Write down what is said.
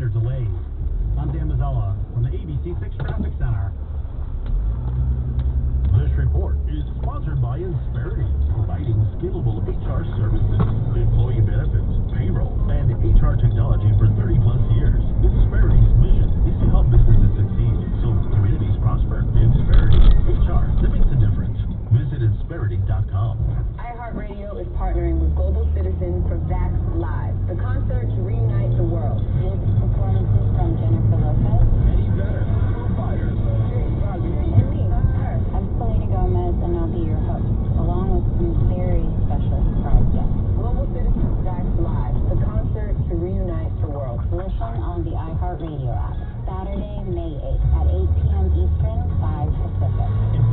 severe delays. I'm Dan Mazzella from the ABC6 Traffic Center. This report is sponsored by Insperity, providing scalable HR services, employee benefits, payroll, and HR technology for 30-plus years. Insperity's mission is to help businesses succeed so communities prosper. Insperity, HR that makes a difference. Visit Insperity.com. iHeartRadio is partnering with Global Citizen for Vax Live, the concert to reunite the world. With performances from Jennifer Lopez, Eddie Vedder, Foo Fighters, and me, her. I'm Selena Gomez, and I'll be your host, along with some very special surprise guests. Global Citizen Vax Live, the concert to reunite the world. Listen on the iHeartRadio app, Saturday, May 8th at 8 p.m. Eastern, 5 Pacific.